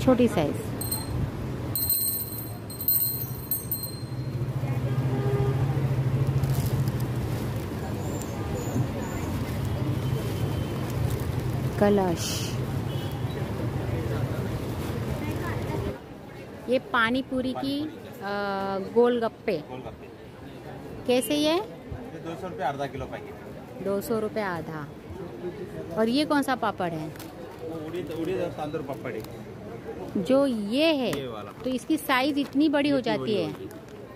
छोटी साइज। कलश, ये पानी पूरी की गोलगप्पे कैसे ये? 200 रुपये आधा किलो पैकेट। 200 रुपये आधा। और ये कौन सा पापड़ है? उड़ीद तांदूळ पापड़ है। जो ये है ये वाला। तो इसकी साइज इतनी बड़ी हो जाती है?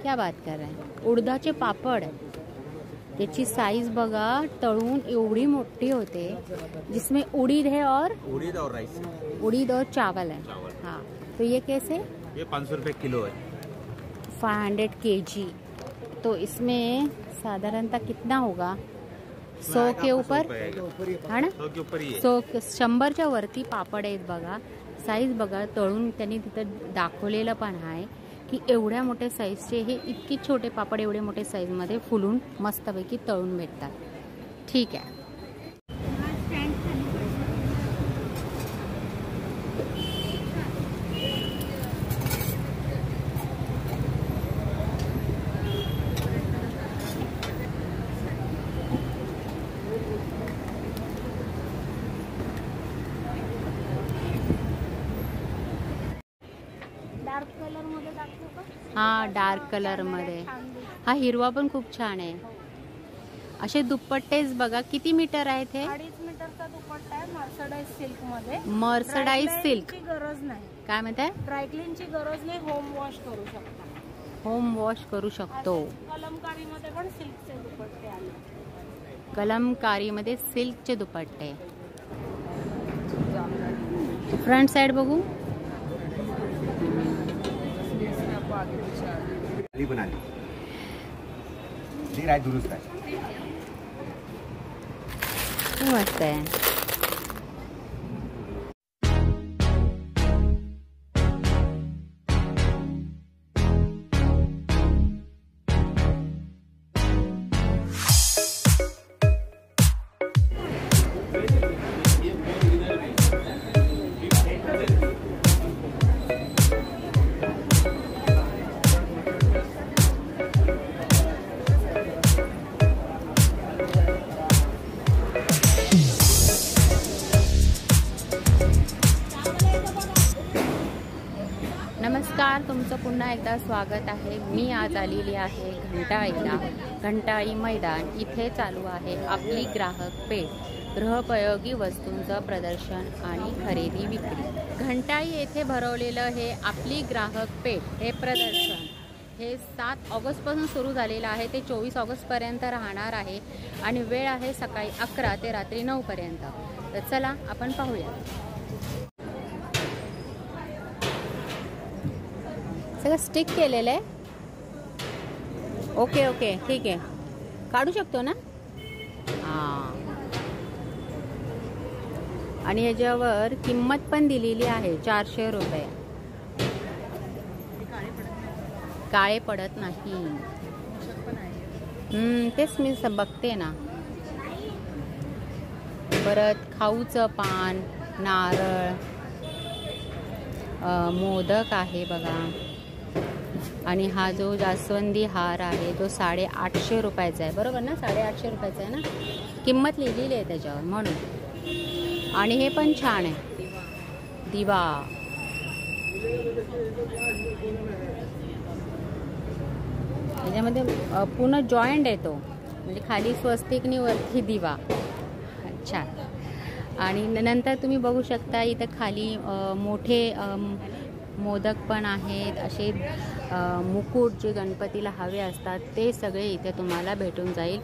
क्या बात कर रहे हैं? उडदाचे पापड, त्याची साइज बघा, तळून एवढी मोठी होते, जिसमें उड़ीद है और राइस, उड़ीद और चावल है। हाँ, तो ये कैसे? ये 500 रुपये किलो है। 500 kg। तो इसमें साधारणतः कितना होगा? 100 के ऊपर है ना? 100 के ऊपर ही है। 100च्या वरती पापड आहेत बघा। साईज बघा, तळून त्यांनी तिथं दाखवलेलं पण आहे की एवढ्या मोठ्या साईजचे हे इतके छोटे पापड एवढे मोठे साईजमध्ये फुलून मस्तपैकी तळून भेटतात। ठीक आहे। हा, डार्क कलर मध्ये। हा हिरवा पण खूप छान आहे। असे दुपट्टेच बघा, किती मीटर आहेत हे? 2.5 मीटरचा दुपट्टा आहे मर्सडाइज सिल्क मध्ये। मर्सडाइज सिल्क गरज नाही। काय म्हणताय? ड्रायक्लीनची गरज नाही, होम वॉश करू शकता। होम वॉश करू शकतो। कलमकारी मध्ये पण सिल्कचे दुपट्टे आले। कलमकारी मध्ये सिल्कचे दुपट्टे। फ्रंट साइड बघू। बना ली राय दुरुस्त आहे। मस्त आहे। नमस्कार, तुमचं पुन्हा एकदा स्वागत आहे। मी आज आलेली आहे घंटाळीला। घंटाळी मैदान इथे चालू आहे आपली ग्राहक पेठ, गृहोपयोगी वस्तूंचं प्रदर्शन आणि खरेदी विक्री। घंटाळी येथे भरवलेलं हे आपली ग्राहक पेठ हे प्रदर्शन हे 7 ऑगस्टपासून सुरू झालेलं आहे, ते 24 ऑगस्टपर्यंत राहणार आहे आणि वेळ आहे सकाळी 11 ते रात्री 9 पर्यंत। तर चला आपण पाहूया। सगळं स्टिक केलेलं आहे। ओके ओके, ठीक आहे, काढू शकतो ना? हां, आणि ह्याच्यावर किंमत पण दिलेली आहे 400 रुपये। काळे पडत नाही। तेच मी बघते ना। परत खाऊचं पान, नारळ, मोदक आहे बघा। आणि हा जो जास्वंदी हार आहे तो 850 रुपयाचा आहे, बरोबर ना? 850 रुपयाचा आहे ना, किंमत लिहिलेली आहे त्याच्यावर म्हणून। आणि हे पण छान आहे, दिवा। याच्यामध्ये पूर्ण जॉईंट आहे तो, म्हणजे खाली स्वस्तिकनी वरती दिवा। अच्छा, आणि नंतर तुम्ही बघू शकता इथं खाली मोठे मोदक पण आहेत। असे मुकुट जे गणपतीला हवे असतात ते सगळे इथे तुम्हाला भेटून जाईल।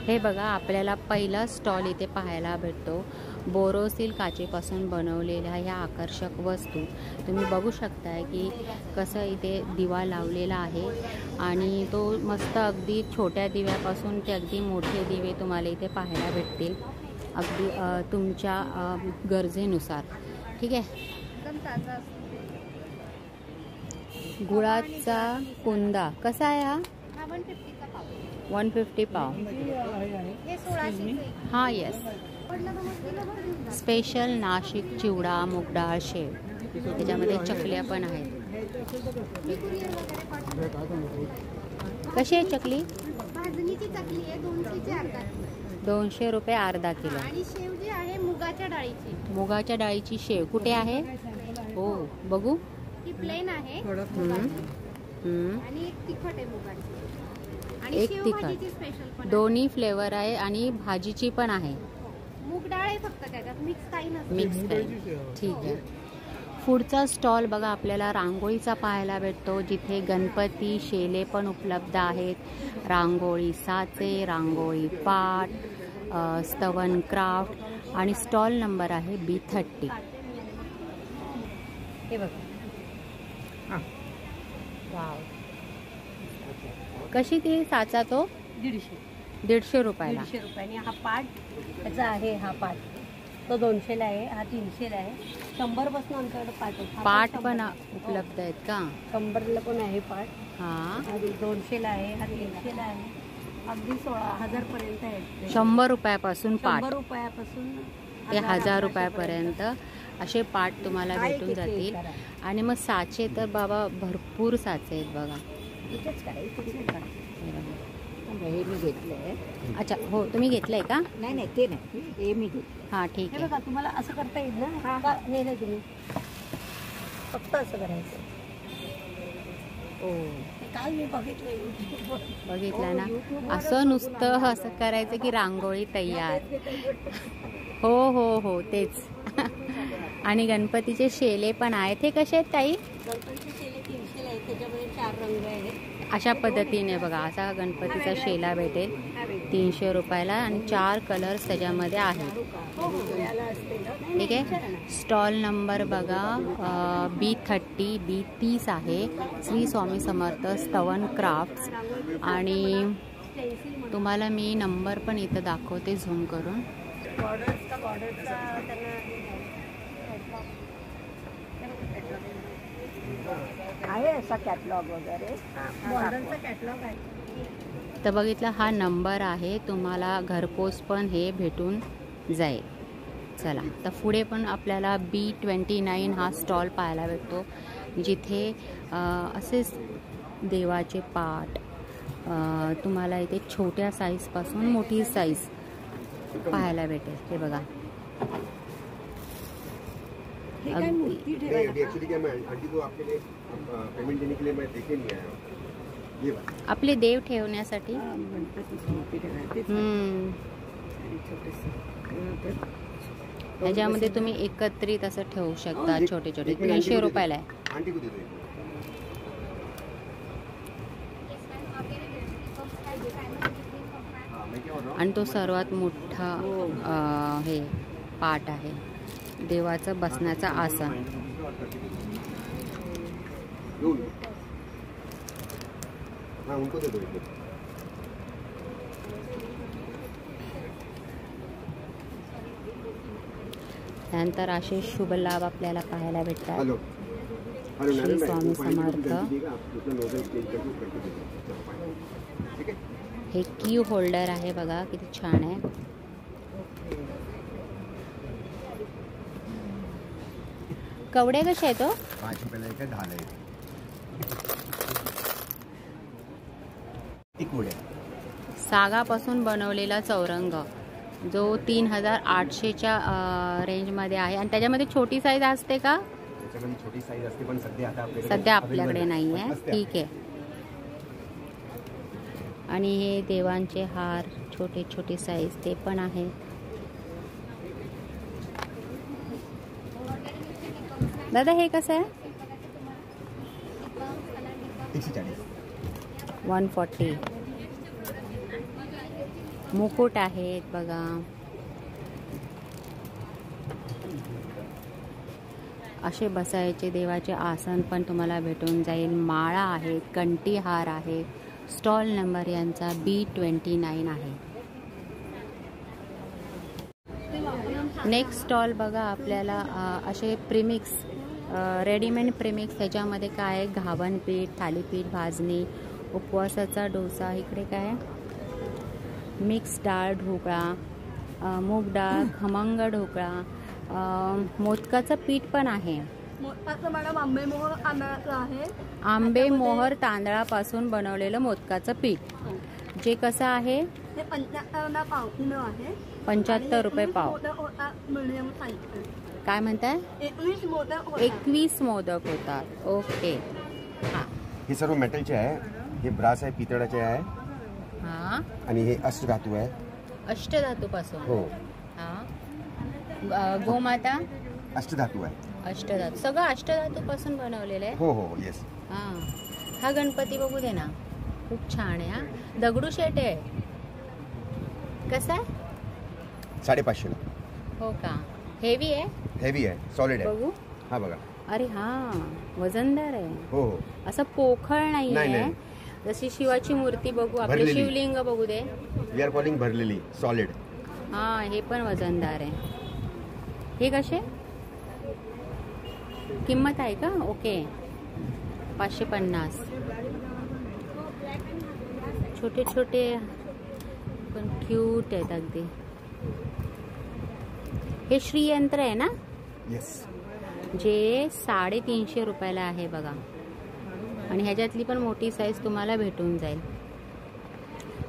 हे बघा, आपल्याला पहिला स्टॉल इथे पाहायला भेटतो। बोरोसिल काचेपासून बनवलेल्या ह्या आकर्षक वस्तू तुम्ही बघू शकताय की कसं इथे दिवा लावलेला आहे। आणि तो मस्त अगदी छोट्या दिव्यापासून ते अगदी मोठे दिवे तुम्हाला इथे पाहायला भेटतील, अगदी तुमच्या गरजेनुसार। ठीक आहे। गुळाचा कुंदा कसा आहे हा? 150 पाव। हाँ, यस, स्पेशल नाशिक चिवडा, मूग डाळ शेव। त्याच्यामध्ये चकल्या पण आहेत. कशी आहे चकली? भाजणीची चकली आहे 200 ची अर्धा किलो. 200 रुपये अर्धा किलो. आणि शेव जी आहे मुगाच्या डाळीची. मुगाच्या डाळीची शेव कुठे आहे? हो बघू. ती प्लेन आहे. आणि एक तिखट आहे मुगाची. आणि एक शेव तिखट. भाजीची स्पेशल पण आहे. दोन्ही फ्लेवर आहे आणि भाजीची पण आहे. मूग डाळ आहे फक्त त्याच्यात, मिक्स काही नसतं. मिक्स आहे. ठीक आहे. पुढचा स्टॉल बघा आपल्याला रांगोळीचा पाहायला भेटतो, जिथे गणपती शेले पण उपलब्ध आहेत. रांगोळी साचे, रांगोळी पाट, स्तवन क्राफ्ट आणि स्टॉल नंबर आहे B30. हे बघा. वाव. कशी ती साचा तो? 150 रुपयाला. 150 रुपयाने हा पाट त्याचा आहे. हा पाट तो 200 ला आहे, हा 300 ला आहे. 100 पासून आमच्याकडे पाट आहे. पाट पण उपलब्ध आहेत का? 100 ला पण आहे पाट. हा 200 ला आहे, हा 300 ला आहे. अगदी 16,000 पर्यंत आहे. 100 रुपयापासून पाट 100 रुपयापासून ते 1000 रुपयापर्यंत असे पाट तुम्हाला भेटून जातील. आणि मग साचे तर बाबा भरपूर साचे आहेत बघा. हे मी घेतलंय. अच्छा हो, तुम्ही घेतलंय का? नाही ते नाही, हे मी घेतलं. हा ठीक हे आहे. बघा तुम्हाला असं करता येईल ना. नाही तुम्ही फक्त असं करायचं. काय मी बघितलं ना, असं नुसतं असं करायचं की रांगोळी तयार. हो हो हो तेच. आणि गणपतीचे शेले पण आहेत. हे कसे आहेत ताई? गणपतीचे शेले 300 आहेत, त्याच्यामध्ये 4 रंग आहेत. अशा पद्धतीने बघा असा गणपतीचा शेला भेटेल 300 रुपयाला आणि 4 कलर्स त्याच्यामध्ये आहेत. ठीक आहे. स्टॉल नंबर बघा B30 B30 आहे. श्री स्वामी समर्थ स्तवन क्राफ्ट्स. आणि तुम्हाला मी नंबर पण इथं दाखवते झूम करून. आहे असा कॅटलॉग वगैरे, मॉडेलचा कॅटलॉग आहे. तर बघितलं हा नंबर आहे, तुम्हाला घरपोच पण हे भेटून जाईल. चला तर पुढे पण आपल्याला B29 हा स्टॉल पाहायला भेटतो, जिथे असेच देवाचे पाट तुम्हाला इथे छोट्या साईजपासून मोठी साईज पाहायला भेटेल. हे बघा. आपले देव ठेवण्यासाठी. ह्याच्यामध्ये तुम्ही एकत्रित असं ठेवू शकता. छोटे छोटे 300 रुपयाला आहे. आणि तो सर्वात मोठा हे पाट आहे, देवाचं बसण्याचं आसन. त्यानंतर असे शुभ लाभ आपल्याला पाहायला भेटतात. श्री स्वामी समर्थ. हे की होल्डर आहे बघा, किती छान आहे. कवडे कसे आहेत? 5 रुपयाला एक ढाल आहे. सागापासून बनवलेला चौरंग, जो 3800च्या रेंजमध्ये आहे. आणि त्याच्यामध्ये छोटी साईज असते का? त्याच्यामध्ये छोटी साईज असते, पण सध्या आपल्याकडे नाही आहे. ठीक आहे. आणि हे देवांचे हार छोटे छोटे साईज ते पण आहे. दादा हे कसं आहे? 140. मुकुट आहेत बघा. असे बसायचे देवाचे आसन पण तुम्हाला भेटून जाईल. माळा आहेत, कंठी हार आहे. स्टॉल नंबर यांचा B29 आहे. नेक्स्ट स्टॉल बघा आपल्याला असे प्रीमिक्स, रेडीमेड प्रीमिक्स. ह्याच्यामध्ये काय आहे? घावन पीठ, थालीपीठ, भाजणी, उपवासाचा डोसा. इकडे काय आहे? मिक्स डाळ ढोकळा, मूग डाळ, खमंग ढोकळा, मोदकाचं पीठ पण आहे. मोदकाचं मॅडम आंबे मोहर आणायचं आहे. आंबे मोहर तांदळापासून बनवलेलं मोदकाचं पीठ, जे कसं आहे? हे 75 पाव किलो आहे. 75 रुपये पाव. Medium size. काय म्हणताय? 21 मोदक होतात. 21 मोदक होतात. ओके. हां हे सर्व मेटलचे आहे. हे ब्रास आहे, पितळाचे आहे हां. आणि हे अष्टधातू आहे. अष्टधातूपासून. हो, हां. गोमाता अष्टधातू आहे. अष्टधातू, सगळं अष्टधातूपासून बनवलेलं आहे. हो हो येस. हां. हा गणपती बघू दे ना, खूप छान आहे. हा दगडूशेठ आहे. कसा आहे? 550 ला. हो का? हेवी आहे? हेवी आहे, सॉलिड आहे. बघू. हा बघा. अरे हा, वजनदार आहे. हो हो. असं पोखळ नाही नाही, आहे. नाही. जशी शिवाची मूर्ती बघू, आपले भरलेली. शिवलिंग बघू दे. वी आर कॉलिंग भरलेली, सॉलिड. हा, हे पण वजनदार आहे. हे कसे किंमत आहे का? ओके, 550. छोटे छोटे पण क्यूट आहेत अगदी. हे श्रीयंत्र आहे ना, येस. जे 350 रुपयाला आहे बघा. आणि ह्याच्यातली पण मोठी साईज तुम्हाला भेटून जाईल.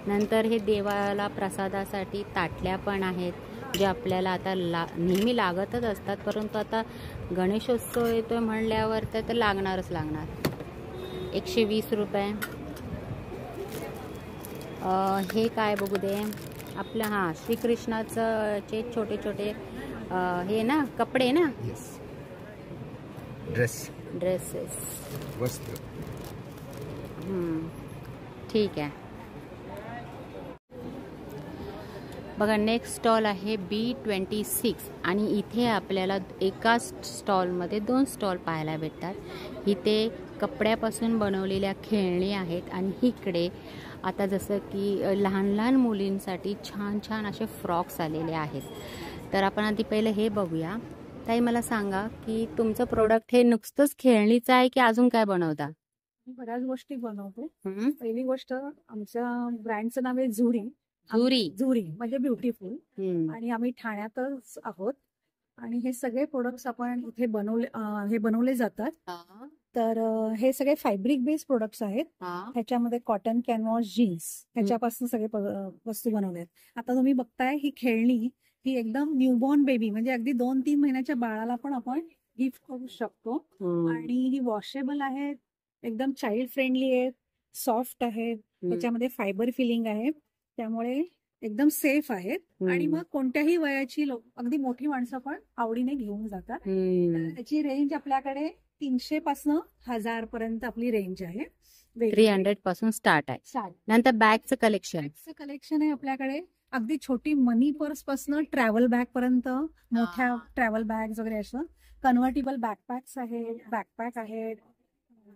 नंतर हे देवाला प्रसादासाठी ताटल्या पण आहेत, जे आपल्याला आता नेहमी लागतच असतात, परंतु आता गणेशोत्सव येतोय म्हणल्यावर तर लागणारच लागणार. 120 रुपये. हे काय बघू दे आपलं. हां, श्रीकृष्णाचं चे छोटे छोटे हे ना, कपडे ना, येस. ड्रेसेस. वस्त्र. ठीक आहे. बघा, नेक्स्ट स्टॉल आहे B26 आणि इथे आपल्याला एका स्टॉलमध्ये 2 स्टॉल पाहायला भेटतात. इथे कपड्यापासून बनवलेल्या खेळणी आहेत आणि इकडे आता जसं की लहान लहान मुलींसाठी छान छान असे फ्रॉक्स आलेले आहेत. तर आपण आधी पहिलं हे बघूया. ताई, मला सांगा की तुमचं प्रोडक्ट हे नुसतंच खेळणीचं आहे की अजून काय बनवता? बऱ्याच गोष्टी बनवतो. हं? पहिली गोष्ट, आमच्या ब्रँडचं नाव आहे झुरी. झुरी म्हणजे ब्युटिफुल. आणि आम्ही ठाण्यातच आहोत. आणि हे सगळे प्रोडक्ट्स आपण इथे बनवले जातात. तर हे सगळे फॅब्रिक बेस्ड प्रोडक्ट्स आहेत. ह्याच्यामध्ये कॉटन, कॅनव्हास, जीन्स ह्याच्यापासून सगळे वस्तू बनवल्यात. आता तुम्ही बघताय ही खेळणी, ही एकदम न्यूबॉर्न बेबी म्हणजे अगदी 2-3 महिन्याच्या बाळाला पण आपण गिफ्ट करू शकतो. आणि ही वॉशेबल आहेत, एकदम चाइल्ड फ्रेंडली आहेत, सॉफ्ट आहेत, त्याच्यामध्ये फायबर फिलिंग आहे, त्यामुळे एकदम सेफ आहेत. आणि मग कोणत्याही वयाची अगदी मोठी माणसं पण आवडीने घेऊन जातात. त्याची रेंज आपल्याकडे 300 पासून 1000 पर्यंत आपली रेंज आहे. 300 पासून स्टार्ट आहे. नंतर बॅगचं कलेक्शन आहे आपल्याकडे. अगदी छोटी मनी पर्स पासून ट्रॅव्हल बॅग पर्यंत, मोठ्या ट्रॅव्हल बॅग्स वगैरे असं. कन्व्हर्टेबल बॅकपॅक्स आहेत, बॅकपॅक आहेत.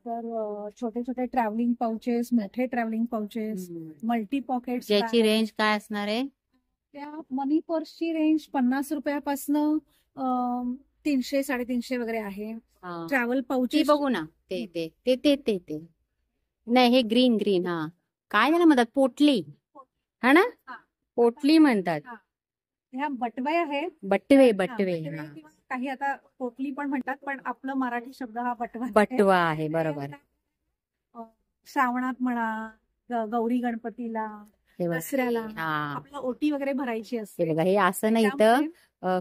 तर छोटे छोटे ट्रॅव्हलिंग पाउचेस, मोठे ट्रॅव्हलिंग पाउचेस, मल्टी पॉकेट. ज्याची रेंज काय असणार आहे? त्या मनी पर्सची रेंज 50 रुपयापासून 300-350 वगैरे आहे. ट्रॅव्हल पाउचेस बघू ना, ते नाही, हे ग्रीन. हा, काय त्याला म्हणतात? पोटली, हा ना, पोटली म्हणतात. ह्या बटवे आहेत. बटवे. काही आता पोटली पण म्हणतात, पण आपलं मराठी शब्द हा बटवा आहे. बरोबर. श्रावणात म्हणा, गौरी गणपतीला, दसऱ्याला आपल्याला ओटी वगैरे भरायची असते. बघा, हे असं नाही तर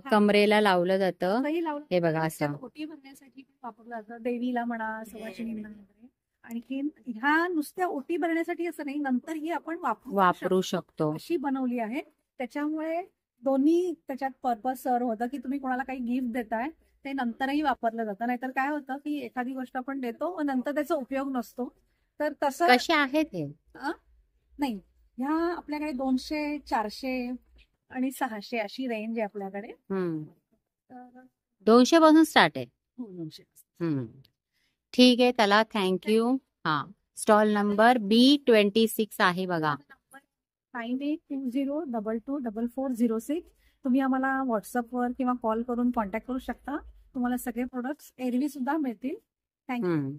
कमरेला लावलं जातं. हे बघा, असं ओटी भरण्यासाठी वापरलं जातं. देवीला म्हणा, सवाशिणीला वगैरे. आणखी ह्या नुसत्या ओटी भरण्यासाठी असं नाही, नंतर ही आपण वापरू शकतो, अशी बनवली आहे. त्याच्यामुळे दोन्ही त्याच्यात पर्पज सर्व होतं की तुम्ही कोणाला काही गिफ्ट देताय ते नंतरही वापरलं जातं. नाहीतर काय होतं की एखादी गोष्ट आपण देतो व नंतर त्याचा उपयोग नसतो. तर तसं कसे आहेत हे? नाही, ह्या आपल्याकडे 200, 400 आणि 600 अशी रेंज आहे आपल्याकडे. 200 पासून स्टार्ट आहे. 200. ठीक आहे, त्याला थँक्यू. हा, स्टॉल नंबर B26 आहे बघा. 9820224406. तुम्ही आम्हाला व्हॉट्सअपवर किंवा कॉल करून कॉन्टॅक्ट करू शकता. तुम्हाला सगळे प्रोडक्ट्स एरवी सुद्धा मिळतील. थँक्यू.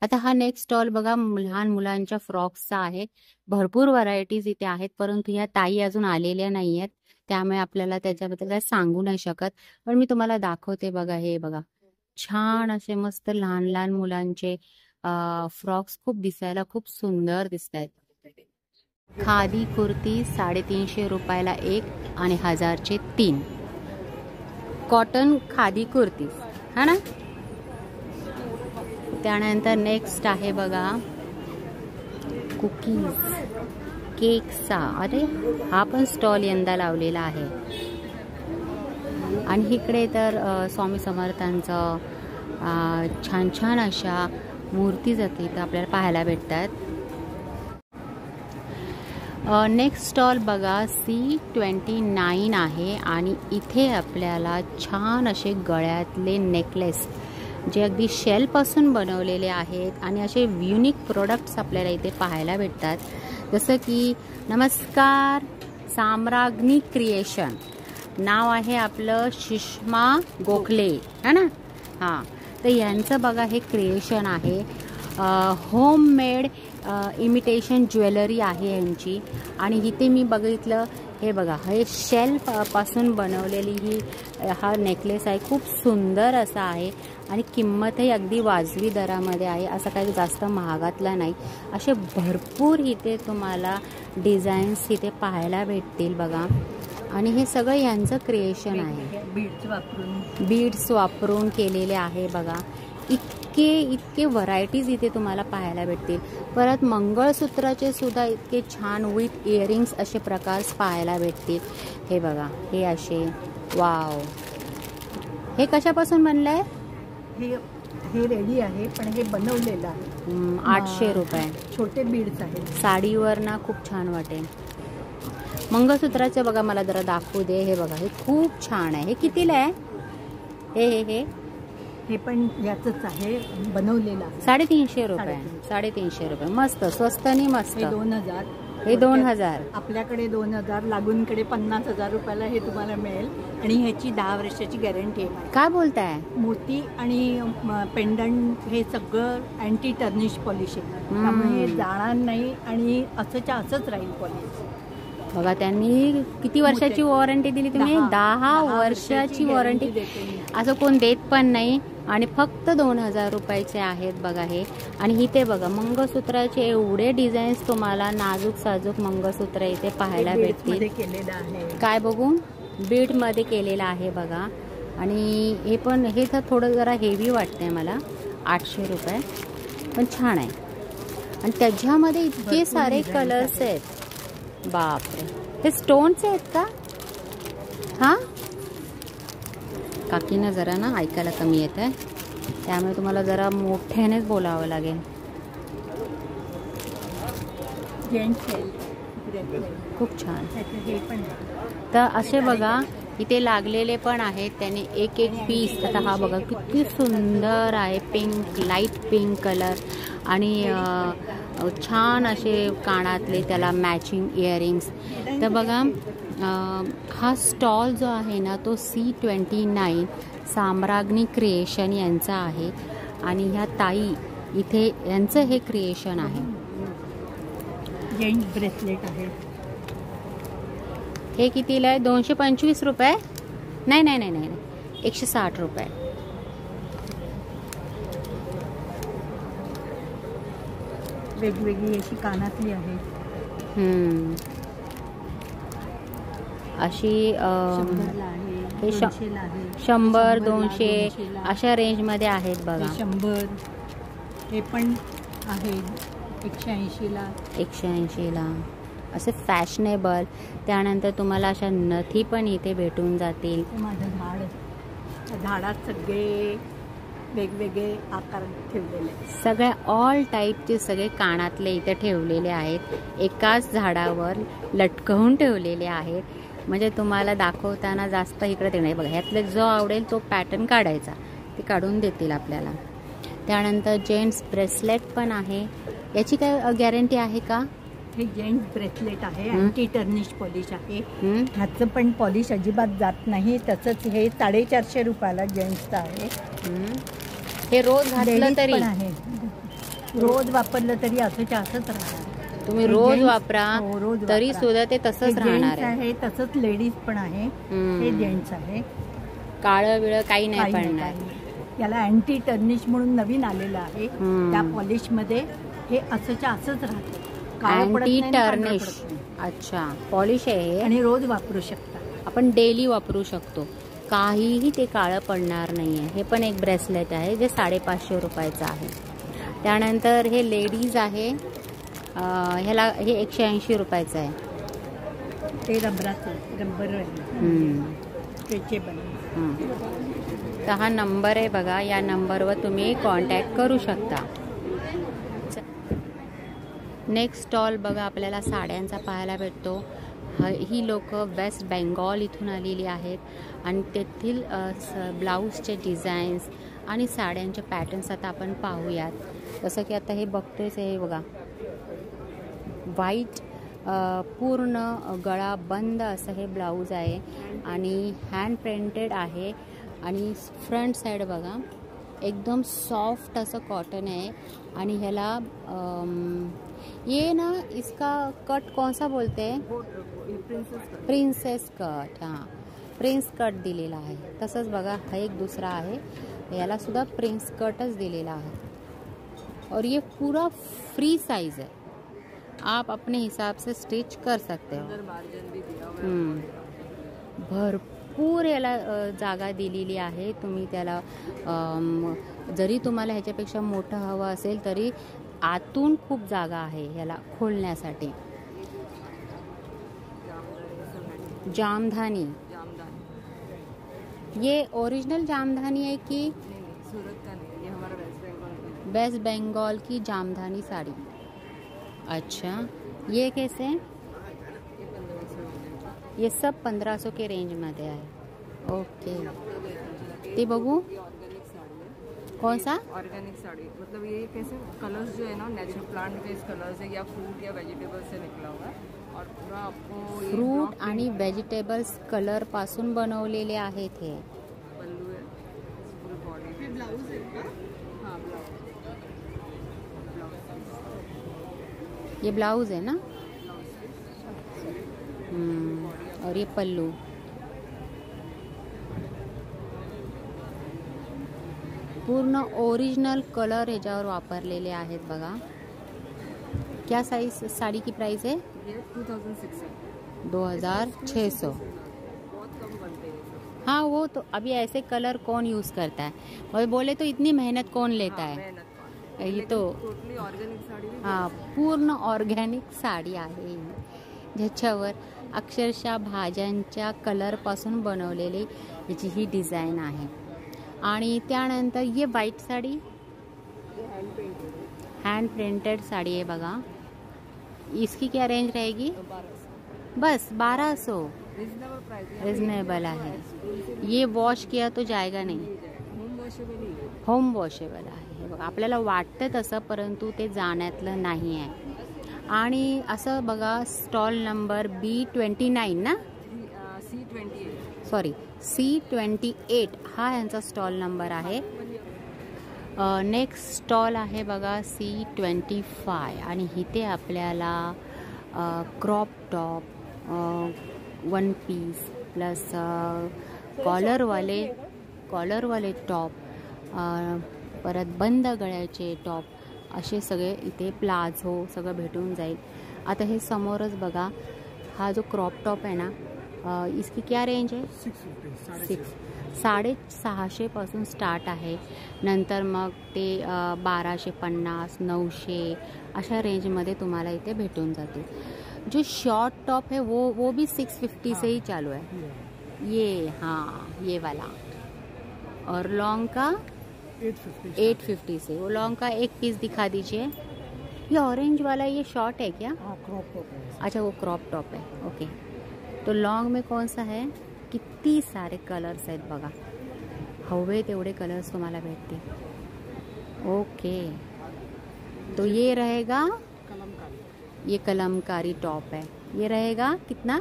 आता हा नेक्स्ट स्टॉल बघा, लहान मुलांच्या फ्रॉक्सचा आहे. भरपूर व्हरायटीज इथे आहेत, परंतु ह्या ताई अजून आलेल्या नाही आहेत, त्यामुळे आपल्याला त्याच्याबद्दल काय सांगू नाही शकत. पण मी तुम्हाला दाखवते. बघा, हे बघा, छान असे मस्त लहान लहान मुलांचे फ्रॉक्स खूप दिसायला खूप सुंदर दिसत आहेत. खादी कुर्ती 350 रुपयाला 1 आणि 1000चे 3. कॉटन खादी कुर्ती हा ना. त्यानंतर नेक्स्ट आहे बघा कुकीज केकचा. अरे हा पण स्टॉल यंदा लावलेला आहे. आणि इकडे तर स्वामी समर्थांचं छान छान अशा मूर्ती जाते तर आपल्याला पाहायला भेटतात. नेक्स्ट स्टॉल बघा C29 आहे आणि इथे आपल्याला छान असे गळ्यातले नेकलेस जे अगदी शेलपासून बनवलेले आहेत आणि असे युनिक प्रोडक्ट्स आपल्याला इथे पाहायला भेटतात. जसं की नमस्कार साम्राज्ञी क्रिएशन नाव आहे आपलं, सुषमा गोखले है ना. हां तर यांचं बघा हे क्रिएशन आहे. होममेड इमिटेशन ज्वेलरी आहे यांची. आणि इथे मी बघितलं हे बघा हे शेल्फ पासून बनवलेली ही हा नेकलेस आहे. खूप सुंदर असा आहे आणि किंमतही अगदी वाजवी दरामध्ये आहे. असं काही जास्त महागातला नाही. असे भरपूर इथे तुम्हाला डिझाईन्स इथे पाहायला भेटतील बघा. आणि हे सगळं यांचं क्रिएशन आहे. बीड्स वापरून केलेले आहे बघा. इतके व्हरायटीज इथे तुम्हाला पाहायला भेटतील. परत मंगळसूत्राचे सुद्धा इतके छान विथ इयरिंग्स असे प्रकार पाहायला भेटतील. हे बघा हे असे वाव. हे कशापासून बनलंय? हे रेडी आहे पण हे बनवलेलं आहे. 800 रुपये. छोटे बीड्स आहेत. साडीवर ना खूप छान वाटेल. मंगळसूत्राचं बघा मला जरा दाखवू दे. हे बघा हे खूप छान आहे. हे कितीला आहे? हे पण याचंच आहे बनवलेलं. 350 रुपये. 350 रुपये. मस्त स्वस्त आणि मस्त. 2000. हे 2000. आपल्याकडे 2000 लागूनकडे 50,000 रुपयाला हे तुम्हाला मिळेल. आणि ह्याची 10 वर्षाची गॅरंटी आहे. काय बोलताय? मोती आणि पेंडंट हे सगळं अँटी टर्निश पॉलिश आहे. त्यामुळे हे जाणार नाही आणि असंच्या असंच राहील पॉलिश. बघा त्यांनी किती वर्षाची वॉरंटी दिली तुम्ही? 10 वर्षाची वॉरंटी. असं कोण देत पण नाही. आणि फक्त 2000 रुपयाचे आहेत बघा हे. आणि इथे बघा मंगळसूत्राचे एवढे डिझाईन्स तुम्हाला नाजूक साजूक मंगळसूत्र इथे पाहायला भेटतील. काय बघू? बीड मध्ये केलेलं आहे बघा. आणि हे पण हे तर थोडं जरा हेवी वाटतंय मला. 800 रुपये पण छान आहे. आणि त्याच्यामध्ये इतके सारे कलर्स आहेत. बापरे हे स्टोनचे आहेत का? हां काकीनं जरा ना ऐकायला कमी येत आहे त्यामुळे तुम्हाला जरा मोठ्यानेच बोलावं लागेल. खूप छान. तर असे बघा इथे लागलेले पण आहेत. त्याने एक पीस. आता हा बघा किती सुंदर आहे. पिंक लाईट पिंक कलर आणि छान असे कानातले त्याला मॅचिंग इयरिंग्स. तर बघा हा स्टॉल जो आहे ना तो C29 साम्राज्ञी क्रिएशन यांचा आहे. आणि ह्या ताई इथे यांचं हे क्रिएशन आहे. जेंट्स ब्रेसलेट आहे. हे कितीला आहे? 225 रुपये. नाही 160 रुपये. वेगवेगळी अशी कानातली आहे. अशी 100, 200 अशा रेंजमध्ये आहेत बघा. 100 हे पण आहे 180ला. 180ला असे फॅशनेबल. त्यानंतर तुम्हाला अशा नथी पण इथे भेटून जातील. माझं झाडात सगळे वेगवेगळे आकार ठेवलेले. सगळ्या ऑल टाईपचे सगळे कानातले इथे ठेवलेले आहेत. एकाच झाडावर लटकवून ठेवलेले आहेत. म्हणजे तुम्हाला दाखवताना जास्त इकडे ते नाही. बघा ह्यातलं जो आवडेल तो पॅटर्न काढायचा. ते काढून देतील आपल्याला. त्यानंतर जेंट्स ब्रेसलेट पण आहे. याची काय गॅरंटी आहे का? हे जेंट्स ब्रेसलेट आहे. अँटी टर्निश पॉलिश आहे. ह्याचं पण पॉलिश अजिबात जात नाही. तसंच हे 450 रुपयाला जेंट्सचं आहे. हे रोज घातलं तरी आहे. रोज वापरलं तरी असंच्या असंच राहणार. तुम्ही रोज वापरा तरी सुद्धा ते तसंच राहणार आहे. तसंच लेडीज पण आहे. हे जेंट्स आहे. काळं बिळं काही नाही पडणार. याला अँटी टर्निश म्हणून नवीन आलेलं आहे. हम्म. त्या पॉलिश मध्ये हे असंच्या असंच राहतं, काळं पडत अँटी नाही आणि पांढरं टर्निश. पडत नाही. अच्छा, पॉलिश आहे हे. आणि रोज वापरू शकता. आपण डेली वापरू शकतो, काहीही ते काळं पडणार नाही आहे. हे पण एक ब्रेसलेट आहे जे 550 रुपयाचं आहे. त्यानंतर हे लेडीज आहे, ह्याला हे 180 रुपयाचं आहे. ते रबर स्ट्रेचेबल. तर हा नंबर आहे बघा, या नंबरवर तुम्ही कॉन्टॅक्ट करू शकता. नेक्स्ट स्टॉल बघा आपल्याला साड्यांचा पाहायला भेटतो. ही लोक वेस्ट बेंगॉल इथून आलेली आहेत आणि तेथील ब्लाऊजचे डिझाईन्स आणि साड्यांचे पॅटर्न्स आता आपण पाहूयात. जसं की आता हे बघतोयच, हे बघा व्हाईट पूर्ण गळा बंद असं हे ब्लाऊज आहे आणि हँड प्रिंटेड आहे. आणि फ्रंट साईड बघा एकदम सॉफ्ट असं कॉटन आहे. आणि ह्याला ये ना इसका कट कौन सा बोलते हैं, प्रिन्सेस कट. हां, प्रिन्स कट दिलेला आहे. तसंच बघा हा एक दुसरा आहे, याला सुद्धा प्रिन्स कटच दिलेला आहे. और ये पूरा फ्री साइज है, आप अपने हिसाब से स्टिच कर सकते हो. भरपूर याला जागा दिलेली आहे. तुम्ही त्याला जरी तुम्हाला ह्याच्यापेक्षा मोठं हवं असेल तरी आतून खूप जागा आहे ह्याला खोलण्यासाठी. जामधानी, ये ओरिजिनल जामधानी है कि सूरत का नहीं, ये हमारा वेस्ट बंगाल की जामधानी साड़ी. अच्छा, ये कैसे है? ये सब 1500 के रेंज मध्ये आहे. ओके, ते बघू कौन सा ऑर्गेनिक साड़ी. मतलब ये कैसे कलर्स जो है ना नेचुरल प्लांट बेस्ड कलर्स है या फ्रूट या वेजिटेबल से निकला हुआ है. और पूरा आपको फ्रूट आणि व्हेजिटेबल्स कलर पासून बनवलेले आहेत हे. पल्लू है, पूरी बॉडी पे ब्लाउज है का. हाँ, ये ब्लाउज है ना. और ये पल्लू. पूर्ण ओरिजिनल कलर ह्याच्यावर वापरलेले आहेत बघा. क्या साइज साड़ी की प्राइस है? ये 2600 है. 2600. बहुत कम बनते हैं. हाँ, वो तो अभी ऐसे कलर कौन यूज़ करता है, और बोले तो इतनी मेहनत कौन लेता है. ये तो टोटली ऑर्गेनिक साड़ी. हाँ, पूर्ण ऑर्गॅनिक साडी आहे ज्याच्यावर अक्षरशः भाज्यांच्या कलरपासून बनवलेली याची ही डिझाईन आहे. आणि त्यानंतर ये white sari, hand printed sari है बघा. इसकी क्या रेंज रहेगी? बस 1200. रिजनेबल प्राइस, रिजनेबल आहे. ये वॉश किया तो जाएगा नहीं, होम वॉशेबल ही है. होम वॉशेबल आहे. हे बघा आपल्याला वाटतं तसं, परंतु ते जाण्यातलं नाही आहे. आणि असं बघा स्टॉल नंबर B29 ना, C28. सॉरी C28 हा यांचा स्टॉल नंबर आहे. नेक्स्ट स्टॉल आहे बघा C25 आणि इथे आपल्याला crop top, one piece plus कॉलरवाले टॉप, परत बंद गळ्याचे टॉप, असे सगळे इथे प्लाझो सगळं भेटून जाईल. आता हे समोरच बघा हा जो क्रॉप टॉप आहे ना, इसकी क्या रेंज है? 650 पासून स्टार्ट आहे. नंतर मग ते 1250, 900 अशा रेंजमध्ये तुम्हाला इथे भेटून जातील. जो शॉर्ट टॉप है वो भी 650 से ही चालू है. ये हाँ, ये वाला. और लॉन्ग का 850 से. वो लॉन्ग का एक पीस दिखा दीजिए. ये ऑरेंज वाला ये शॉर्ट है क्या? क्रॉप टॉप है. अच्छा, वो क्रॉप टॉप है. ओके, तो लॉन्ग में कौन सा है? किती सारे कलर्स आहेत बघा, हवे तेवढे कलर्स तुम्हाला भेटतील. ओके, तो ये रहेगा, ये कलमकारी टॉप है. ये रहेगा कितना?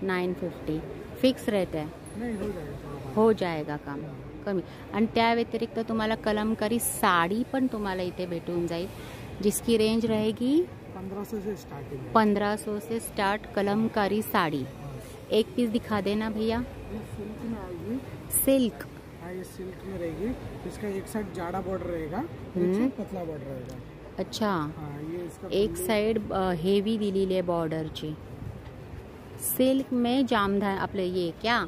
950. फिक्स रेट है? हो जाएगा काम कमी. आणि त्या व्यतिरिक्त तुम्हाला कलमकारी साडी पण तुम्हाला इथे भेटून जाईल, जिसकी रेंज रहेगी 1500 से स्टार्ट कलमकारी साड़ी. एक पीस दिखा देना भैया. सिल्क. हाँ ये सिल्क में रहेगी, इसका एक साइड जाड़ा बॉर्डर रहेगा, एक साइड पतला बॉर्डर रहेगा। अच्छा, हाँ ये इसका एक साइड हेवी दिलेली आहे बॉर्डरची। सिल्क में जामधान आपले ये क्या,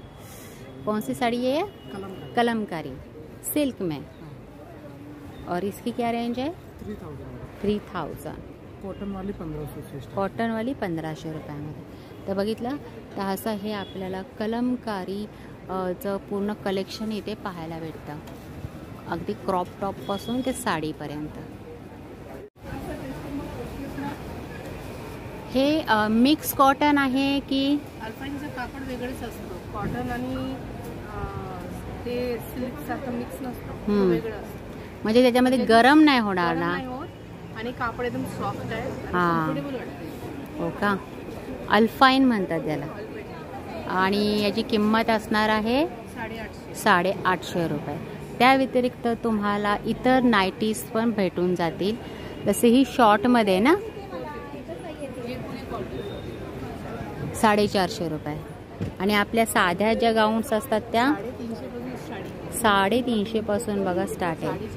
कौन सी साड़ी है? कलमकारी सिल्क में। और इसकी क्या रेंज है? 3000। कॉटन वाली 1500 से स्टार्ट। कॉटन वाली 1500 रुपयामध्ये। तर बघितलं तर असं हे आपल्याला कलमकारी चं पूर्ण कलेक्शन इथे पाहायला भेटतं, अगदी क्रॉप टॉपपासून ते साडीपर्यंत। हे मिक्स कॉटन आहे की? अल्पाईनचं कापड वेगळंच असतं, कॉटन आणि ते सिल्क सारखं मिक्स नसतं, वेगळं असतं। म्हणजे त्याच्यामध्ये गरम नाही होणार ना? नाही होत आणि कापड एकदम सॉफ्ट आहे, कम्फर्टेबल वाटते। हो का? अल्पाईन म्हणतात त्याला। आणि याची किंमत असणार आहे 850 रुपये। त्या व्यतिरिक्त तुम्हाला इतर नाईटीज पण भेटून जातील, जसे ही शॉर्टमध्ये ना 450 रुपये। आणि आपल्या साध्या ज्या गाऊन्स असतात त्या 350 पासून बघा स्टार्ट आहे।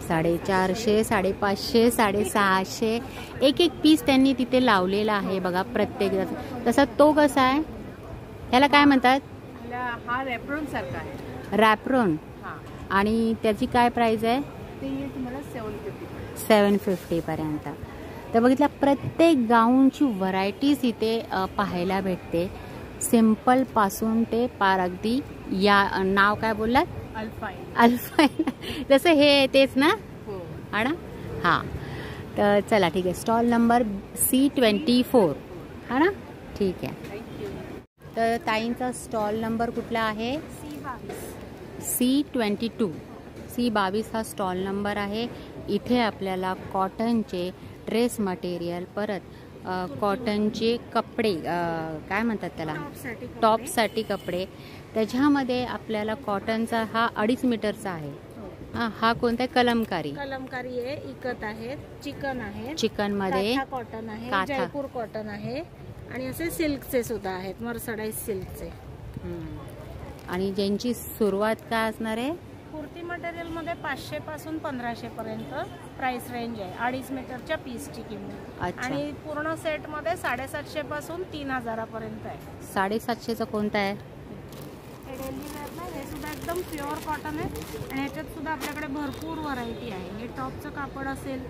450, 550, 650 एक पीस त्यांनी तिथे लावलेला आहे बघा प्रत्येक। तसा तो कसा आहे, ह्याला काय म्हणतात? हा रॅप्रॉन सारखा आहे, रॅप्रॉन। आणि त्याची काय प्राइस आहे? ते तुम्हाला 750 पर्यंत। तर बघितलं प्रत्येक गाऊनची व्हरायटीज इथे पाहायला भेटते, सिंपल पासून ते पार अगदी या नाव काय बोललात? अल्पाईन जसं हे तेच ना? हा ना? हां, तर चला ठीक आहे। स्टॉल नंबर C24 हा ना? ठीक आहे। तर ताईंचा स्टॉल नंबर कुठला आहे? C22। C22 हा स्टॉल नंबर आहे। इथे आपल्याला कॉटनचे ड्रेस मटेरियल, परत कॉटनचे कपडे, काय म्हणतात त्याला, टॉपसाठी कपडे, त्याच्यामध्ये आपल्याला कॉटनचा हा 2.5 मीटरचा आहे। हा कोणता आहे? कलमकारी आहे, इकत आहे, चिकन आहे, चिकन मध्ये कॉटन आहे, जयपूर कॉटन आहे आणि असे सिल्कचे सुद्धा आहेत, मर्सराइज सिल्कचे। आणि ज्यांची सुरुवात काय असणार आहे? कुर्ती मटेरियल मध्ये 500 पासून 1500 पर्यंत प्राइस रेंज आहे, 2.5 मीटरच्या पीसची किंमत। आणि पूर्ण सेट मध्ये 750 पासून 3000 पर्यंत आहे। 750चा कोणता आहे? हे सुद्धा एकदम प्युअर कॉटन आहे आणि ह्याच्यात सुद्धा आपल्याकडे भरपूर व्हरायटी आहे। हे टॉपचं कापड असेल,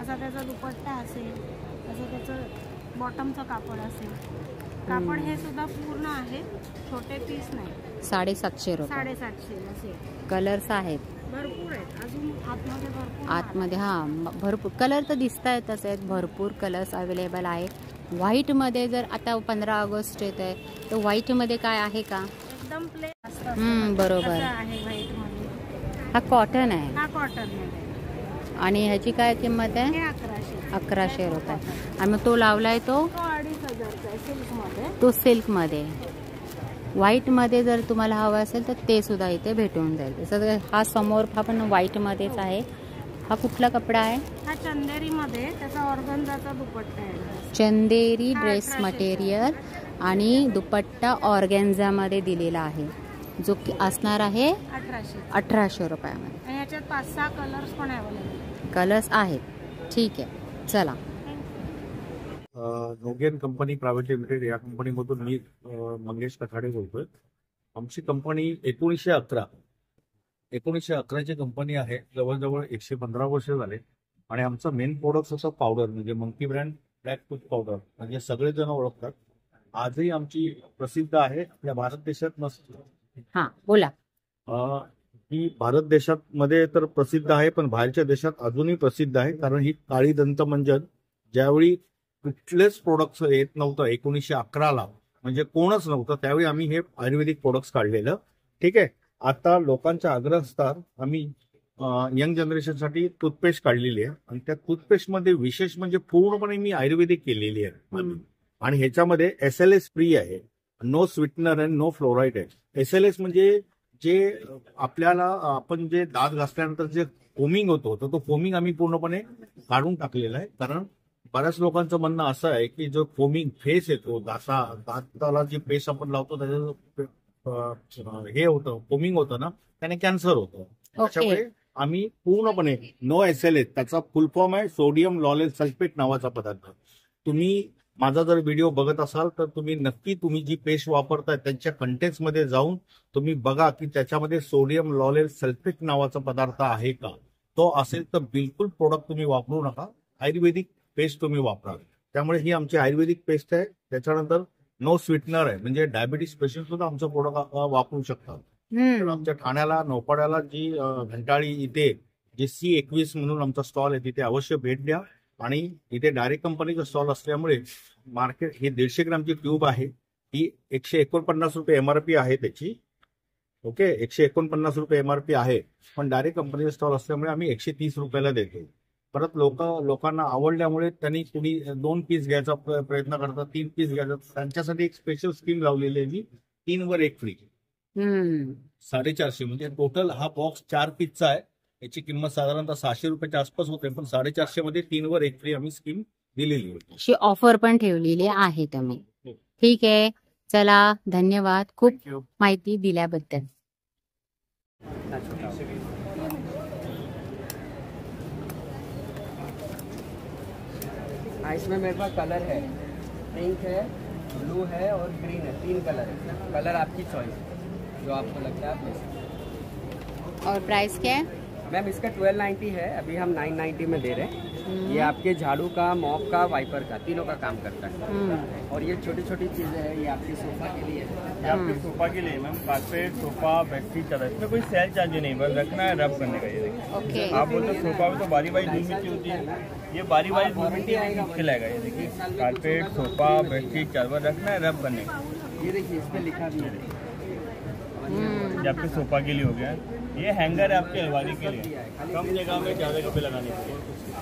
असा त्याचा दुपट्टा असेल, असं त्याचं बॉटमचं कापड असेल। कापड हे सुद्धा पूर्ण आहे, छोटे पीस नाही। 750 रुपये। 750 असे कलर्स आहेत, भरपूर आहेत, अजून आतमध्ये भरपूर आतमध्ये। हां, भरपूर कलर तर दिसत आहेतच आहेत, भरपूर कलर्स अवेलेबल आहे। व्हाईटमध्ये जर आता 15 ऑगस्ट येत आहे तर व्हाईटमध्ये काय आहे का? एकदम प्लेन असतं, बरोबर आहे व्हाईट मध्ये। हा कॉटन आहे, हा कॉटन मध्ये। आणि ह्याची काय किंमत आहे? 1100 रुपये। आणि मग तो लावलाय तो 2500 आहे सिल्कमध्ये, तो सिल्कमध्ये। व्हाईटमध्ये जर तुम्हाला हवं असेल तर ते सुद्धा इथे भेटून जाईल। जसं हा समोर हा पण व्हाईटमध्येच आहे। हा कुठला कपडा आहे? हा चंदेरीमध्ये, त्याचा ऑर्गन्झाचा दुपट्टा आहे, चंदेरी ड्रेस मटेरियल आणि दुपट्टा ऑर्गेन्झामध्ये दिलेला आहे, जो की असणार आहे 1800 रुपयामध्ये। आणि याच्यात 5-6 कलर्स पण अवेलेबल, कलर्स आहेत। ठीक आहे, चला। नोगेन कंपनी प्रायव्हेट लिमिटेड या कंपनीमधून मी मंगेश कथाडे बोलतोय। आमची कंपनी 1911ची कंपनी आहे, जवळजवळ 115 वर्ष झाले। आणि आमचा मेन प्रोडक्ट असं पावडर, म्हणजे monkey brand black tooth powder, म्हणजे सगळेजण ओळखतात। आजही आमची प्रसिद्ध आहे, आपल्या भारत देशात नसतो। हां, बोला। ही भारत देशात मध्ये तर प्रसिद्ध आहे, पण बाहेरच्या देशात अजूनही प्रसिद्ध आहे, कारण ही काळी दंतमंजन ज्यावेळी कुठलेच प्रोडक्ट्स येत नव्हतं 1911ला, म्हणजे कोणच नव्हतं, त्यावेळी आम्ही हे आयुर्वेदिक प्रोडक्ट्स काढलेलं। ठीक आहे, आता लोकांच्या आग्रहानुसार आम्ही यंग जनरेशनसाठी टूथपेस्ट काढलेली आहे, आणि त्या टूथपेस्टमध्ये विशेष म्हणजे पूर्णपणे मी आयुर्वेदिक केलेली आहे। आणि ह्याच्यामध्ये SLS फ्री आहे, no sweetener and no fluoride आहे। SLS म्हणजे जे आपल्याला आपण जे दात घासल्यानंतर जे फोमिंग होतो, तर तो फोमिंग आम्ही पूर्णपणे काढून टाकलेला आहे। कारण बऱ्याच लोकांचं म्हणणं असं आहे की जो फोमिंग फेस येतो, दाताला जी पेस्ट आपण लावतो त्याचा हे होतं, फोमिंग होतं ना, त्याने कॅन्सर होतं. त्याच्यामुळे आम्ही पूर्णपणे नो SLH, त्याचा फुल फॉर्म आहे सोडियम लॉलेल सल्फेट नावाचा पदार्थ. तुम्ही माझा जर व्हिडिओ बघत असाल तर तुम्ही नक्की तुम्ही जी पेस्ट वापरताय त्यांच्या कंटेंट्स मध्ये जाऊन तुम्ही बघा की त्याच्यामध्ये सोडियम लॉलेल सल्फेट नावाचा पदार्थ आहे का. तो असेल तर बिलकुल प्रोडक्ट तुम्ही वापरू नका. आयुर्वेदिक पेस्ट तुम्ही वापरा. त्यामुळे ही आमची आयुर्वेदिक पेस्ट आहे. त्याच्यानंतर नो स्वीटनर आहे, म्हणजे डायबिटीस पेशंट सुद्धा आमचं प्रोडक्ट वापरू शकतात. आमच्या ठाण्याला नौपाड्याला जी घंटाळी इथे जे C21 म्हणून आमचा स्टॉल आहे तिथे अवश्य भेट द्या. आणि इथे डायरेक्ट कंपनीचा स्टॉल असल्यामुळे मार्केट ही 150 ग्रामची ट्यूब आहे, ही 149 रुपये MRP आहे त्याची. ओके, 149 रुपये MRP आहे, पण डायरेक्ट कंपनीचा स्टॉल असल्यामुळे आम्ही 130 रुपयाला देतो. परत लोकांना आवडल्यामुळे त्यांनी कुणी 2 पीस घ्यायचा प्रयत्न करतात, 3 पीस घ्यायचा. त्यांच्यासाठी एक स्पेशल स्कीम लावलेली आहे, 3 वर 1 फ्री. 450 म्हणजे टोटल हा बॉक्स 4 पीसचा आहे. याची किंमत साधारणतः 600 रुपयाच्या आसपास होते, पण 450 मध्ये 3 वर 1 फ्री आम्ही स्कीम दिलेली होती. अशी ऑफर पण ठेवलेली आहे तुम्ही. ठीक आहे, चला धन्यवाद खूप माहिती दिल्याबद्दल. इसमें मेरे पास कलर है, पिंक है, ब्लू है और ग्रीन है. 3 कलर है. कलर आपकी चॉइस जो आपको लगता है आप ले सकते. और प्राइस क्या है मैम? इसका 1290 है, अभी हम 990 में दे रहे हैं. ये आपके झाड़ू का, मॉप का, वाइपर का, तीनों का काम करता है. और ये छोटी छोटी चीजें हैं, ये आपके सोफा के लिए है. ये आपके सोफा के लिए मैम, कारपेट, सोफा, बेडशीट चला. इसमें कोई सेल चार्ज नहीं, बस रखना है, रब करने का. ये देखिए, आप बोलते सोफा में तो बारी बारी धूल मिट्टी होती है, ये बारी बारी धूल मिट्टी खिलाएगा. ये देखिए, कारपेट, सोफा, बेडशीट चार रखना है, रब करने का. ये देखिए, इस पे लिखा भी है. ये आपके सोफा के लिए हो गया. ये हैंगर है आपकी अलमारी के लिए, कम जगह में ज़्यादा कपड़े लगाने के लिए.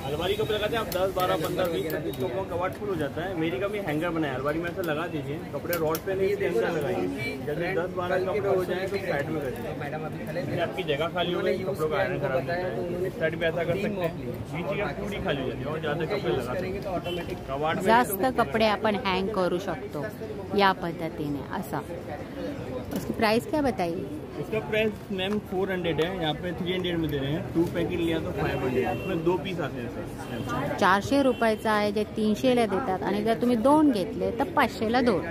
अलमारी कपड़े लगाते हैं आप 10, 12, 15, 20 कपड़ों का कवर्ड फुल हो जाता है. मेरी का भी हैंगर बनाया, अलमारी में ऐसा लगा दीजिए. कपड़े रॉड पे नहीं, इसके अंदर लगाइए. जैसे 10, 12 कपड़े हो जाए तो साइड में कर दीजिए. आपकी जगह खाली हो गई, कपड़ों का आयरन खराब होता है, इस साइड पे ऐसा कर सकते हैं. बीच की पूरी खाली हो जाती है और ज़्यादा कपड़े लगा सकते तो ऑटोमेटिक कवर्ड जास्त कपडे आपण हँग करू शकतो या पद्धतीने. असा उसकी प्राइस क्या बताइए? इसका प्राइस मैम 400 है, यहाँ पे 300 में दे रहे हैं. 2 पैकेट लिया तो 500. इसमें 2 पीस आते हैं सर. 400 रुपयाचा आहे, जे 300ला देतात, आणि जर तुम्ही 2 घेतले तर 500ला 2.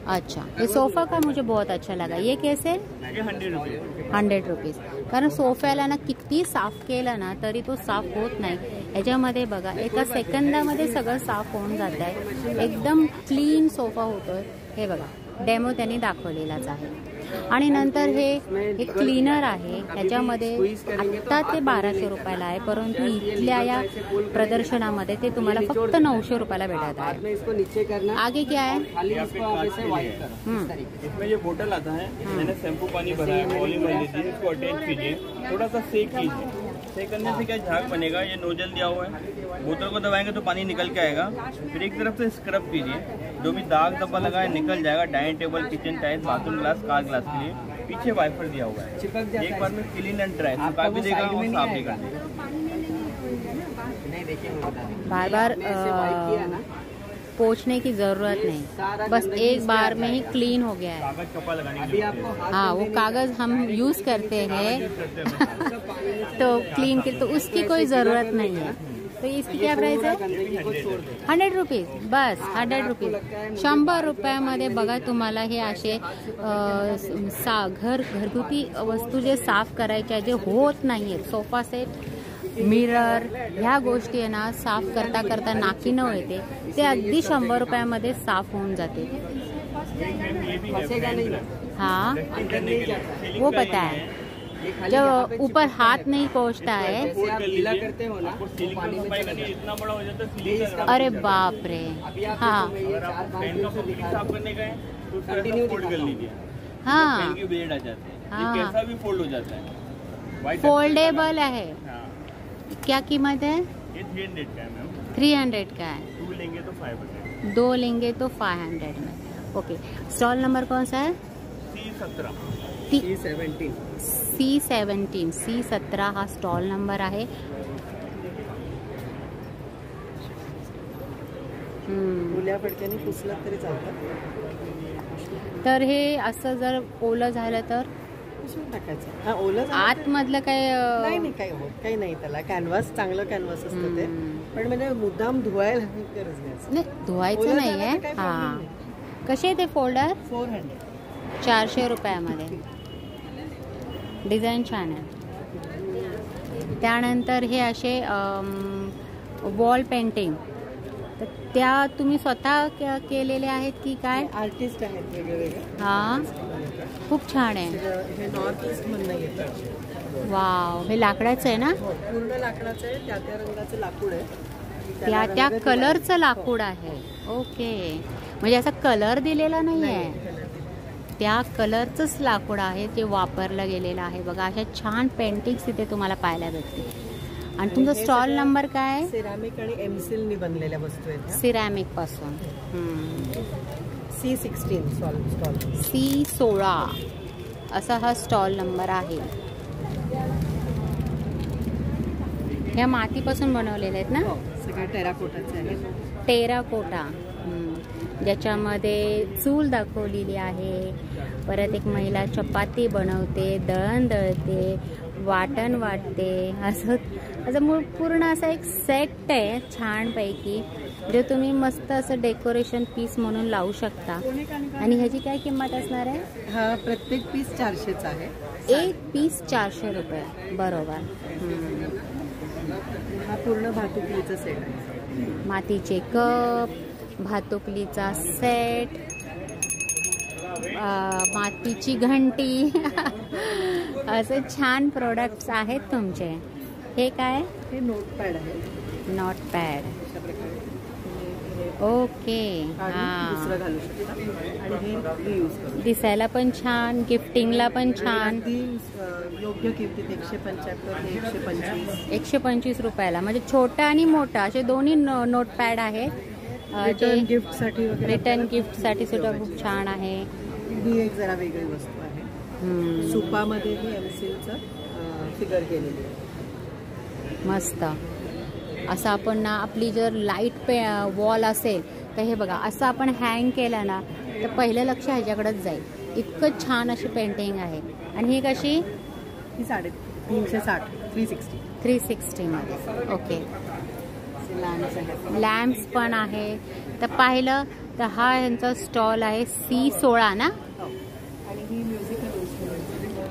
अच्छा, ये सोफा का मुझे बहुत अच्छा लगा. ये कैसे? ये 100 रुपये. 100 रुपीज. कारण सोफ्याला ना किती साफ केलं ना तरी तो साफ होत नाही. याच्यामध्ये बघा, एका सेकंदामध्ये सगळं साफ होऊन जात आहे. एकदम क्लीन सोफा होतोय. हे बघा, डेमो त्यांनी दाखवलेलाच आहे. आणि नंतर हे क्लीनर आहे. ह्याच्यामध्ये आत्ता ते 1200 रुपयाला आहे, परंतु इथल्या या प्रदर्शनामध्ये ते तुम्हाला फक्त 900 रुपयाला भेटत आहे. आगे क्या है? इसमें ये बोतल आता है, मैंने शैम्पू पानी भरा है, ऑलिव ऑयल लीजिए, इसको अटैच कीजिए, थोड़ा सा सेक कीजिए. सेक करने से क्या झाग बनेगा. ये नोजल दिया हुआ है, बोतल को दबाएंगे तो पानी निकल के आएगा. फिर एक तरफ से स्क्रब कीजिए, जो भी दाग धब्बा लगा है निकल जाएगा. Dining table, kitchen tiles, bathroom glass, car glass के लिए पीछे वाइपर दिया हुआ है. एक बार में क्लीन एंड ड्राई सुखा भी देगा और साफ भी कर देगा. बार बार पोंछने की जरूरत नहीं, बस एक बार में ही क्लीन हो गया है. कागज कपड़ा लगाने के लिए. हाँ, वो कागज हम यूज करते हैं तो क्लीन के, तो उसकी कोई जरूरत नहीं है. तो इसकी क्या प्राइस है? 100 रुपीज. बस 100 रुपीज. 100 रुपयामध्ये बघा तुम्हाला हे असे घरगुती वस्तू जे साफ करायच्या, जे होत नाहीये, सोफा सेट, मिरर, ह्या गोष्टी आहे ना, साफ करता करता नाकी न येते, ते अगदी 100 रुपयामध्ये साफ होऊन जाते. हाँ, वो पता है. जब ऊपर हाथ नहीं पहुंचता है. इतना बड़ा हो जाता है. अरे बाप रे. हाँ, फोल्ड कर लीजिए. हाँ, ब्लेड आ जाते हैं, कैसा भी फोल्ड हो जाता है. फोल्डेबल है. क्या कीमत है? ये 300 का है मैम. 300 का है. 2 लेंगे तो 500. 2 लेंगे तो 500 में. ओके. स्टॉल नंबर कौन सा है? C17 हा स्टॉल नंबर आहे. फडक्याने पुसलं तरी चालतं. तर हे असं जर ओलं झालं तर टाकायचं. हा, ओलं आतमधलं काय नाही काही होत, काही नाही त्याला. कॅनव्हास चांगलं कॅनव्हास असतं ते, पण म्हणजे मुद्दाम धुवायला गरज नाही. धुवायचं नाहीये. हा, कसे आहे ते फोल्डर? 400 रुपयामध्ये. डिझाईन छान आहे. त्यानंतर हे असे वॉल पेंटिंग, तर त्या तुम्ही स्वतः केलेले आहेत की काय? आर्टिस्ट आहेत वेगवेगळे. हा, खूप छान आहे. हे नॉर्थ ईस्ट मधनं येतं. वाव, हे लाकडाचं आहे ना? पूर्ण लाकडाचं आहे. त्या रंगाचं लाकूड आहे. त्या कलरचं लाकूड आहे. ओके, म्हणजे असा कलर दिलेला नाही आहे, त्या कलरचंच लाकूड आहे ते वापरलं गेलेलं आहे. बघा, अशा छान पेंटिंग्स इथे तुम्हाला पाहायला भेटतील. आणि तुमचा स्टॉल नंबर काय? सिरॅमिक आणि एमसिलनी बनलेल्या वस्तू आहेत. सिरॅमिक पासून. C16 stall. C16 असा हा स्टॉल नंबर आहे. ह्या मातीपासून बनवलेल्या आहेत ना? सगळ्या टेराकोटाचे आहेत. टेराकोटा, ज्याच्यामध्ये चूल दाखवलेली आहे. परत एक महिला चपाती बनवते, दळण दळते, वाटण वाटते. असं पूर्ण असा एक सेट आहे छानपैकी, जे तुम्ही मस्त असं डेकोरेशन पीस म्हणून लावू शकता. आणि ह्याची काय किंमत असणार आहे? हा, प्रत्येक पीस 400चा आहे. एक पीस 400 रुपये. बरोबर. हा पूर्ण भातुकलीचा सेट आहे. मातीचे कप, भातुकलीचा सेट, मातीची घंटी असे छान प्रोडक्ट्स आहेत तुमचे. हे काय? हे नोटपॅड आहे. नोटपॅड. ओके. दुसरं घालू शकता. आणि हे यूज करू. दिसायला पण छान, गिफ्टिंगला पण छान. योग्य किमतीत 175 ते 125 रुपयाला. म्हणजे छोटा आणि मोठा असे दोन्ही नोटपॅड आहेत. रिटर्न गिफ्टसाठी वगैरे. रिटर्न गिफ्टसाठी सुद्धा खूप छान आहे. ही एक जरा वेगळी वस्तू आहे. सुपामध्ये ही एमसिलचं फिगर केलेली आहे. मस्त. असं आपण ना, आपली जर लाईट वॉल असेल तर हे बघा, असं आपण हँग केलं ना तर पहिलं लक्ष ह्याच्याकडेच जाईल. इतकं छान अशी पेंटिंग आहे. आणि ही कशी? ही 360 360 मध्ये. ओके. लॅम्प्स पण आहे. तर पाहिलं तर हा यांचा स्टॉल आहे C16 ना? आणि ही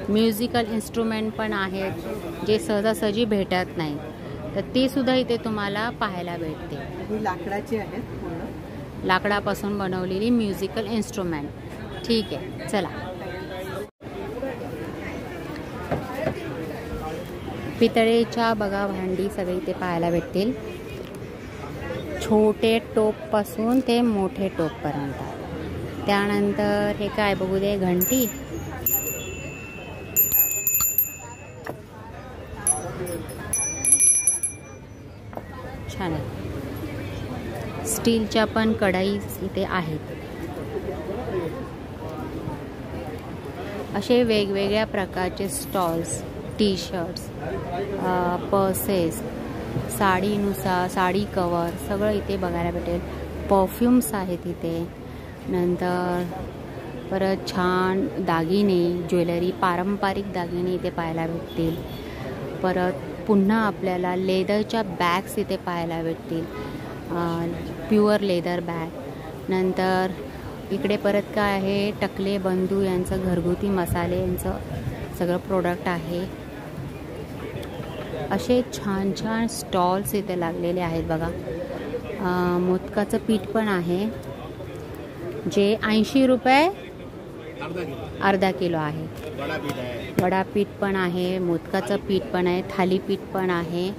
म्युझिकल इन्स्ट्रुमेंट पण आहेत, जे सहजासहजी भेटत नाही. तर ते सुद्धा इथे तुम्हाला पाहायला भेटते. ही लाकडाची आहेत. पूर्ण लाकडापासून बनवलेली म्युझिकल इन्स्ट्रुमेंट. ठीक आहे, चला. पितळेच्या बघा भांडी सगळी इथे पाहायला भेटतील, छोटे टोपपासून ते मोठे टोपपर्यंत. त्यानंतर हे काय बघू दे, घंटी. छान आहे. स्टीलच्या पण कढई इथे आहेत. असे वेगवेगळ्या प्रकारचे स्टॉल्स, टी शर्ट्स, पर्सेस, साडीनुसार साडी कवर सगळं इथे बघायला भेटेल. परफ्युम्स आहेत इथे. नंतर परत छान दागिने, ज्वेलरी, पारंपरिक दागिने इथे पाहायला भेटतील. परत पुन्हा आपल्याला लेदरच्या बॅग्स इथे पाहायला भेटतील, प्युअर लेदर बॅग. नंतर इकडे परत काय आहे, टकले बंधू यांचं घरगुती मसाले यांचं सगळं प्रोडक्ट आहे. असे छान छान स्टॉल्स इथे लागलेले आहेत बघा. मोदकाचं पीठ पण आहे, जे 80 रुपये अर्धा किलो आहे. वडापीठ पण आहे, मोदकाचं पीठ पण आहे, थालीपीठ पण आहे.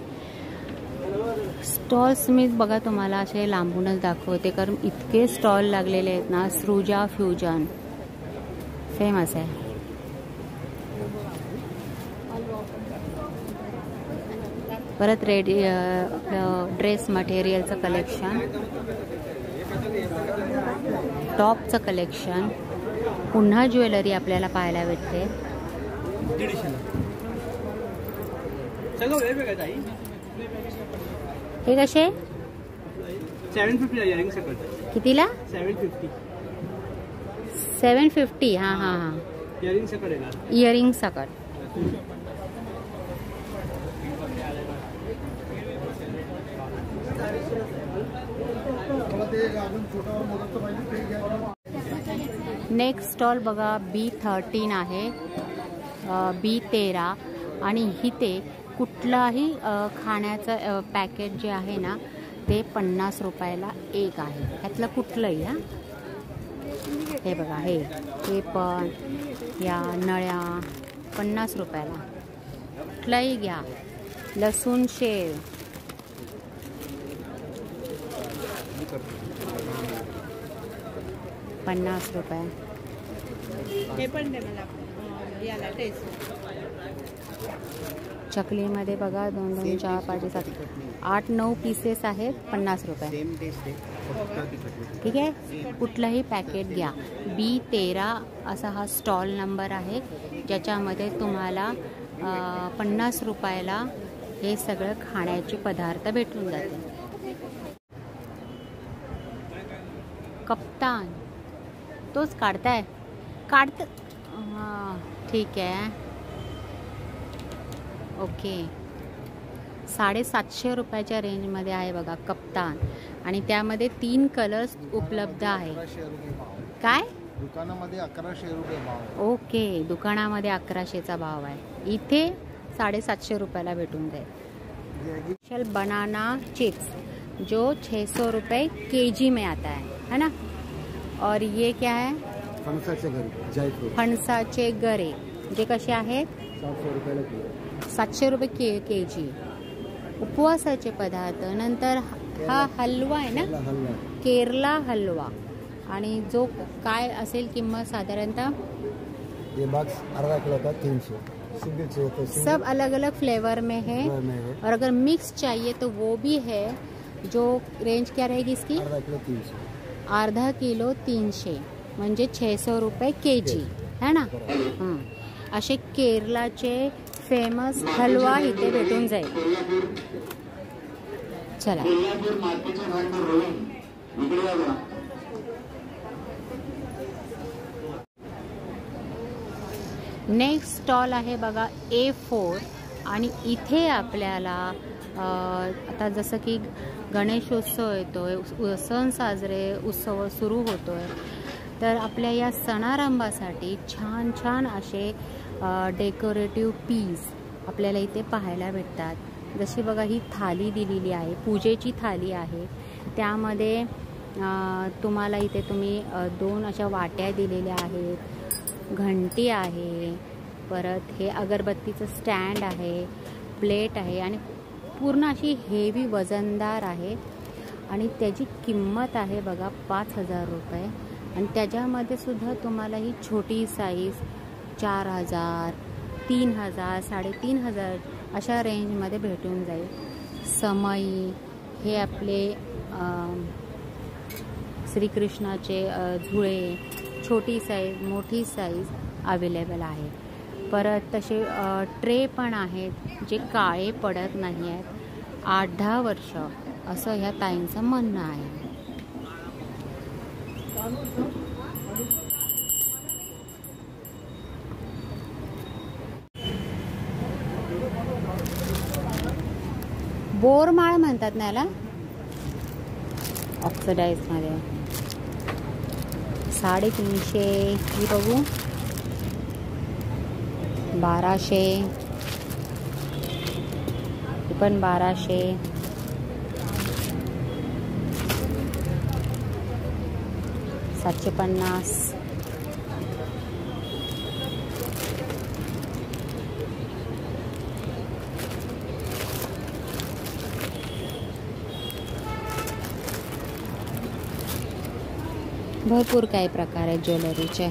स्टॉल्स मी बघा तुम्हाला असे लांबूनच दाखवते, कारण इतके स्टॉल लागलेले आहेत ना. सृजा फ्युजन फेमस आहे. परत ड्रेस मटेरियलचं कलेक्शन, टॉपचं कलेक्शन, पुन्हा ज्वेलरी आपल्याला पाहायला भेटते. हे कसे? 750 कितीला? 750. हां हां हां. इयरिंग सकट. नेक्स्ट स्टॉल बघा B13 आहे, B13 आणि इथे कुठलाही खाण्याचं पॅकेट जे आहे ना ते 50 रुपयाला एक आहे. ह्यातलं कुठलंही. हां हे बघा, हे पण या नळ्या 50 रुपयाला. कुठलाही घ्या. लसूण शेव 50 रुपये. हे पण दे मला याला टेस्ट. चकलीमध्ये बघा 2 2 4 5 7 8 9 पीसेस आहेत, 50 रुपये. ठीक आहे. कुठलंही पॅकेट घ्या. B13 असा हा स्टॉल नंबर आहे, ज्याच्यामध्ये तुम्हाला 50 रुपयाला हे सगळं खाण्याचे पदार्थ भेटून जाते. कप्तान तोच काढताय. हां ठीक आहे. ओके. 750 रुपयाच्या रेंजमध्ये आहे बघा कप्तान, आणि त्यामध्ये 3 कलर्स उपलब्ध आहे. काय दुकानामध्ये 1100 रुपये भाव. ओके, दुकानामध्ये 1100चा भाव आहे, इथे 750 रुपयाला भेटून जाईल. स्पेशल बनाना चिप्स जो 600 रुपये kg में आता है ना. और ये क्या है? फणसाचे गरे, जायफळ. फणसाचे गरे जे कसे आहेत? 700 रुपयाला किलो. 700 रुपये kg. उपवासाचे पदार्थ. नंतर हा हलवा आहे ना, केरला हलवा, आणि जो काय असेल किंमत साधारणतः? ये बॉक्स अर्धा किलो का 300. सिंगल चाहिए तो सिंगल. सब अलग अलग फ्लेवर में है, और अगर मिक्स चाहिए तो वो भी है. जो रेंज क्या रहेगी इसकी? अर्धा किलो 300. अर्धा किलो 300 म्हणजे 600 रुपये kg है ना. असे केरलाचे फेमस हलवा इथे भेटून जाईल. चला. नेक्स्ट स्टॉल आहे बघा A4, आणि इथे आपल्याला आता जसं की गणेशोत्सव येतोय, सण साजरे उत्सव सुरू होतोय, तर आपल्या या सणारंभासाठी छान छान असे डेकोरेटिव्ह पीस आपल्याला इथे पाहायला भेटतात. जशी बघा ही थाली दिलेली आहे, पूजेची थाली आहे. त्यामध्ये तुम्हाला इथे तुम्ही 2 अशा वाट्या दिलेल्या आहेत, घंटी आहे, परत हे अगरबत्तीचं स्टँड आहे, प्लेट आहे, आणि पूर्ण अशी हेवी वजनदार आहे. आणि त्याची किंमत आहे बघा 5000 रुपये. आणि त्याच्यामध्ये सुद्धा तुम्हाला ही छोटी साईज 4000, 3000, 3500 अशा रेंजमध्ये भेटून जाईल. समई हे आपले श्रीकृष्णाचे झुळे, छोटी साईज, मोठी साईज अवेलेबल आहे. परत तसे ट्रे पण आहेत जे काळे पडत नाही आहेत. 8-10 वर्ष असं ह्या ताईंचं म्हणणं आहे. बोरमाळ म्हणतात ना याला, ऑक्सिडाइज मध्ये. 350. ही बघू 1200. ही पण 1200. 750. भरपूर काही प्रकार आहेत ज्वेलरीचे.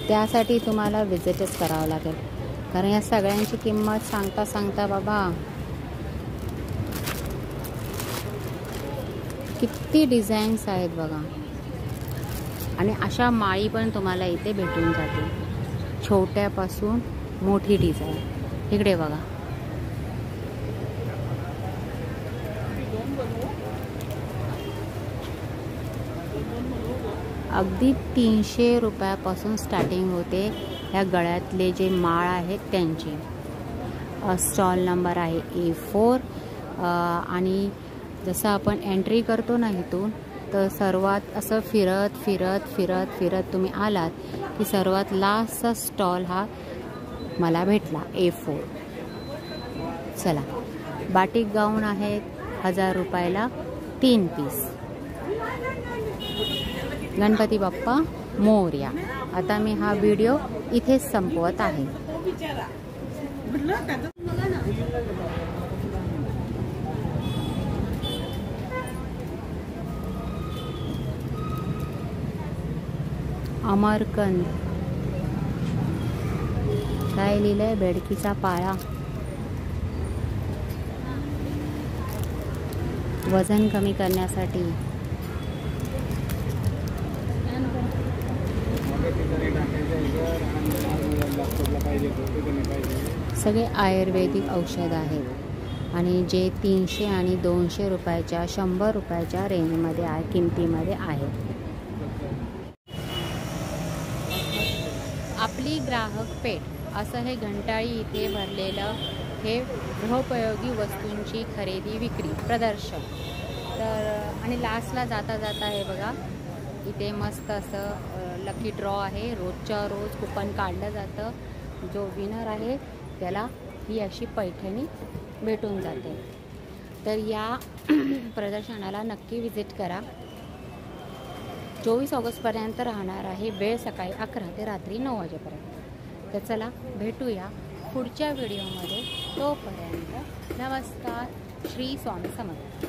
त्यासाठी तुम्हाला विजिटच करावं लागेल, कारण या सगळ्यांची किंमत सांगता सांगता बाबा किती डिझाईन्स आहेत बघा. आणि अशा माळी पण तुम्हाला इथे भेटून जातील, छोट्यापासून मोठी डिझाईन. इकडे बघा. अगदी 300 रुपयापासून स्टार्टिंग होते ह्या गळ्यातले जे माळ आहेत त्यांची. स्टॉल नंबर आहे A4. आणि जसं आपण एंट्री करतो ना इथून, तर सर्वात असं फिरत फिरत फिरत फिरत तुम्ही आलात की सर्वात लास्टचा स्टॉल हा मला भेटला A4. चला, बाटिक गाऊन आहेत 1000 रुपयाला 3 पीस. गणपती बाप्पा मोरया. आता मी हा व्हिडिओ इथेच संपवत आहे. अमरकंद, काय लिहिलंय? बेडकीचा पाया. वजन कमी करण्यासाठी. सगळे आयुर्वेदिक औषध आहेत आणि जे 300 आणि 200 रुपयाच्या 100 रुपयाच्या रेंजमध्ये आहे, किमतीमध्ये आहे. आपली ग्राहक पेठ असं हे घंटाळी इथे भरलेलं हे गृहोपयोगी वस्तूंची खरेदी विक्री प्रदर्शन. तर आणि लास्टला जाता जाता हे बघा इथे मस्त असं लकी ड्रॉ आहे. रोजच्या रोज कुपन काढलं जातं. जो विनर आहे त्याला ही अशी पैठणी भेटून जाते. तर या प्रदर्शनाला नक्की विजिट करा. 24 ऑगस्टपर्यंत राहणार आहे. वेळ सकाळी 11 ते रात्री 9 वाजेपर्यंत. तर चला भेटूया पुढच्या व्हिडिओमध्ये. तोपर्यंत नमस्कार. श्री स्वामी समर्थ.